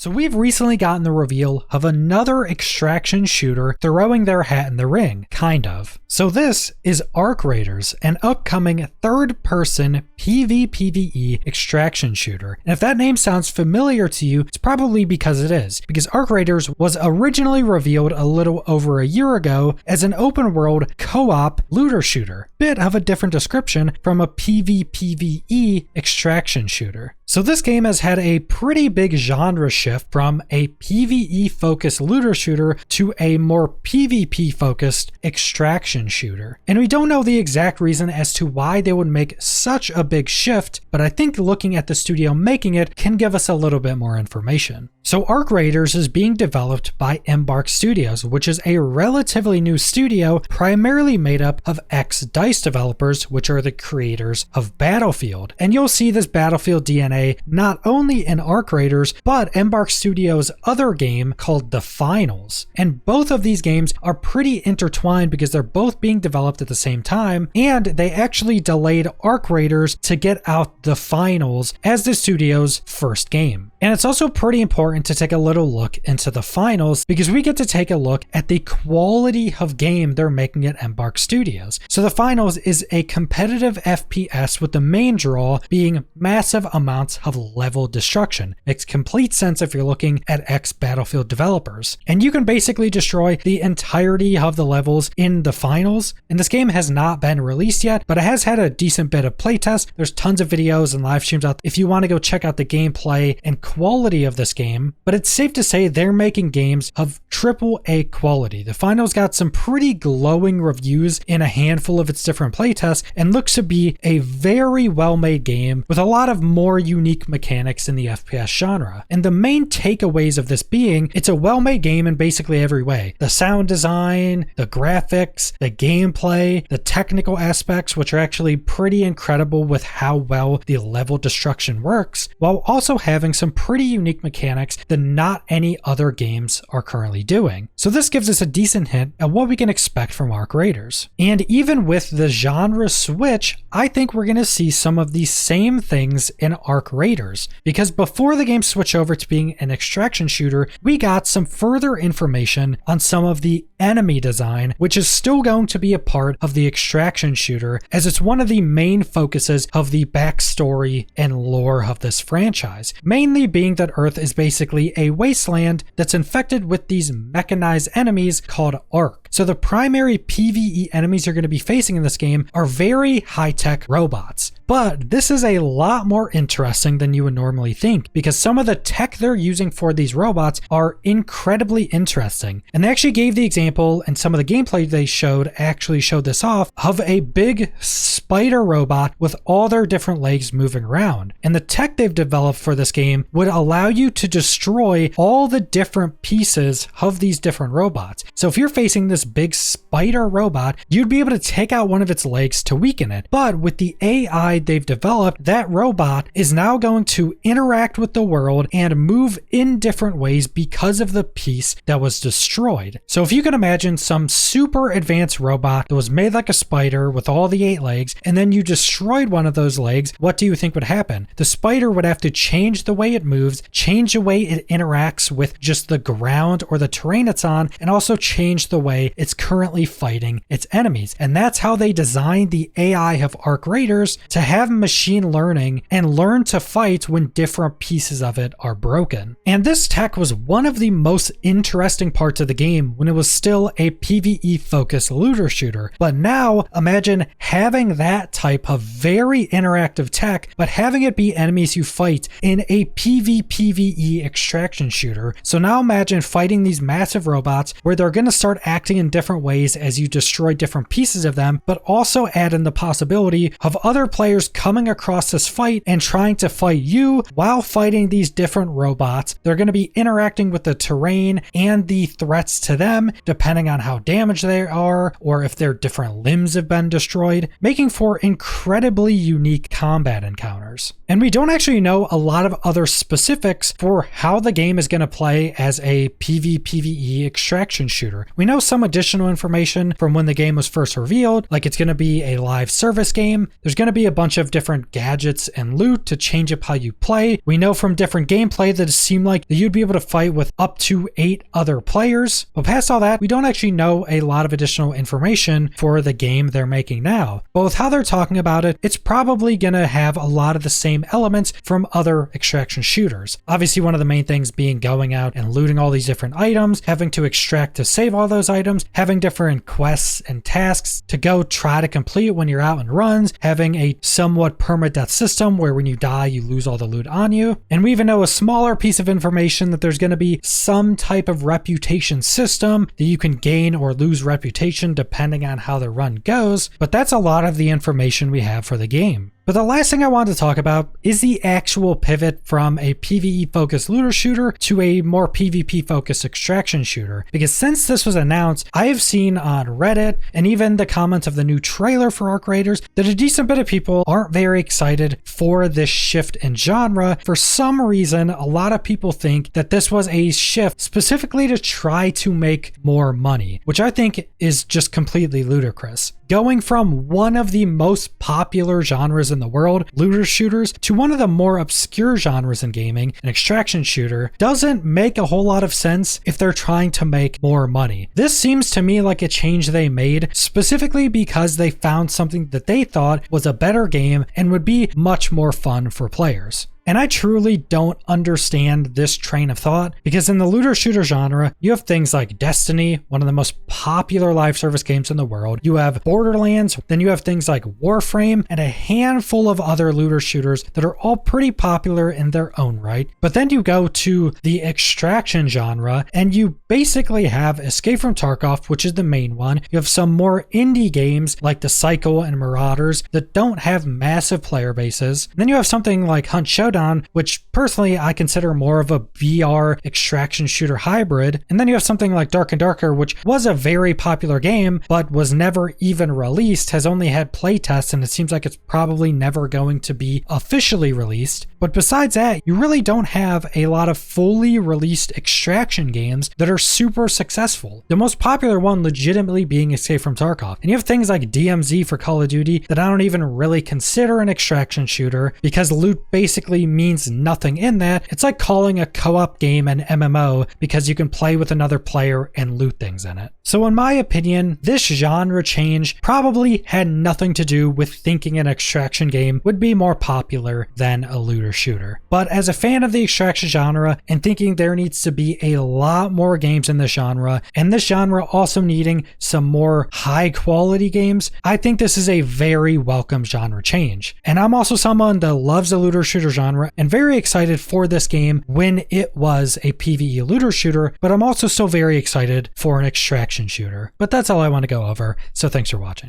So we've recently gotten the reveal of another extraction shooter throwing their hat in the ring, kind of. So this is Arc Raiders, an upcoming third-person PvPvE extraction shooter. And if that name sounds familiar to you, it's probably because it is, because Arc Raiders was originally revealed a little over a year ago as an open-world co-op looter shooter. Bit of a different description from a PvPvE extraction shooter. So this game has had a pretty big genre shift from a PvE-focused looter shooter to a more PvP-focused extraction shooter. And we don't know the exact reason as to why they would make such a big shift, but I think looking at the studio making it can give us a little bit more information. So Arc Raiders is being developed by Embark Studios, which is a relatively new studio primarily made up of ex-DICE developers, which are the creators of Battlefield. And you'll see this Battlefield DNA not only in Arc Raiders, but Embark Studios' other game called The Finals. And both of these games are pretty intertwined because they're both being developed at the same time, and they actually delayed Arc Raiders to get out The Finals as the studio's first game. And it's also pretty important to take a little look into The Finals because we get to take a look at the quality of game they're making at Embark Studios. So The Finals is a competitive FPS with the main draw being massive amounts of level destruction. Makes complete sense if you're looking at ex-Battlefield developers. And you can basically destroy the entirety of the levels in The Finals. And this game has not been released yet, but it has had a decent bit of playtest. There's tons of videos and live streams out if you want to go check out the gameplay and quality of this game. But it's safe to say they're making games of AAA quality. The Finals got some pretty glowing reviews in a handful of its different playtests and looks to be a very well-made game with a lot of more unique mechanics in the FPS genre. And the main takeaways of this being, it's a well-made game in basically every way. The sound design, the graphics, the gameplay, the technical aspects, which are actually pretty incredible with how well the level destruction works, while also having some pretty unique mechanics that not any other games are currently doing. So this gives us a decent hint at what we can expect from Arc Raiders. And even with the genre switch, I think we're going to see some of these same things in Arc Raiders, because before the game switched over to being an extraction shooter, we got some further information on some of the enemy design, which is still going to be a part of the extraction shooter, as it's one of the main focuses of the backstory and lore of this franchise, mainly being that Earth is basically a wasteland that's infected with these mechanized enemies called Arc. So the primary PvE enemies you're going to be facing in this game are very high-tech robots. But this is a lot more interesting than you would normally think, because some of the tech they're using for these robots are incredibly interesting. And they actually gave the example, and some of the gameplay they showed actually showed this off, of a big spider robot with all their different legs moving around. And the tech they've developed for this game would allow you to destroy all the different pieces of these different robots. So if you're facing this big spider robot, you'd be able to take out one of its legs to weaken it. But with the AI they've developed, that robot is now going to interact with the world and move in different ways because of the piece that was destroyed. So if you can imagine some super advanced robot that was made like a spider with all the 8 legs, and then you destroyed one of those legs, what do you think would happen? The spider would have to change the way it moves, change the way it interacts with just the ground or the terrain it's on, and also change the way it's currently fighting its enemies. And that's how they designed the AI of Arc Raiders, to have machine learning and learn to fight when different pieces of it are broken. And this tech was one of the most interesting parts of the game when it was still a PvE focused looter shooter. But now imagine having that type of very interactive tech, but having it be enemies you fight in a PvPvE extraction shooter. So now imagine fighting these massive robots where they're going to start acting in different ways as you destroy different pieces of them, but also add in the possibility of other players coming across this fight and trying to fight you while fighting these different robots. They're going to be interacting with the terrain and the threats to them, depending on how damaged they are or if their different limbs have been destroyed, making for incredibly unique combat encounters. And we don't actually know a lot of other specifics for how the game is going to play as a PvPvE extraction shooter. We know some additional information from when the game was first revealed, like it's going to be a live service game. There's going to be a bunch of different gadgets and loot to change up how you play. We know from different gameplay that it seemed like that you'd be able to fight with up to 8 other players. But past all that, we don't actually know a lot of additional information for the game they're making now. But with how they're talking about it, it's probably going to have a lot of the same elements from other extraction shooters. Obviously, one of the main things being going out and looting all these different items, having to extract to save all those items, having different quests and tasks to go try to complete when you're out in runs, having a somewhat permadeath system where when you die, you lose all the loot on you. And we even know a smaller piece of information that there's going to be some type of reputation system that you can gain or lose reputation depending on how the run goes. But that's a lot of the information we have for the game. But the last thing I wanted to talk about is the actual pivot from a PvE focused looter shooter to a more PvP focused extraction shooter. Because since this was announced, I have seen on Reddit and even the comments of the new trailer for Arc Raiders that a decent bit of people aren't very excited for this shift in genre. For some reason, a lot of people think that this was a shift specifically to try to make more money, which I think is just completely ludicrous. Going from one of the most popular genres in the world, looter shooters, to one of the more obscure genres in gaming, an extraction shooter, doesn't make a whole lot of sense if they're trying to make more money. This seems to me like a change they made specifically because they found something that they thought was a better game and would be much more fun for players. And I truly don't understand this train of thought because in the looter shooter genre, you have things like Destiny, one of the most popular live service games in the world. You have Borderlands, then you have things like Warframe and a handful of other looter shooters that are all pretty popular in their own right. But then you go to the extraction genre and you basically have Escape from Tarkov, which is the main one. You have some more indie games like The Cycle and Marauders that don't have massive player bases. And then you have something like Hunt Showdown, which personally I consider more of a VR extraction shooter hybrid. And then you have something like Dark and Darker, which was a very popular game, but was never even released, has only had playtests, and it seems like it's probably never going to be officially released. But besides that, you really don't have a lot of fully released extraction games that are super successful. The most popular one legitimately being Escape from Tarkov. And you have things like DMZ for Call of Duty that I don't even really consider an extraction shooter because loot basically means nothing in that. It's like calling a co-op game an MMO because you can play with another player and loot things in it. So in my opinion, this genre change probably had nothing to do with thinking an extraction game would be more popular than a looter shooter. But as a fan of the extraction genre and thinking there needs to be a lot more games in this genre, and this genre also needing some more high quality games, I think this is a very welcome genre change. And I'm also someone that loves the looter shooter genre and very excited for this game when it was a PvE looter shooter, but I'm also still very excited for an extraction shooter. But that's all I want to go over, so thanks for watching.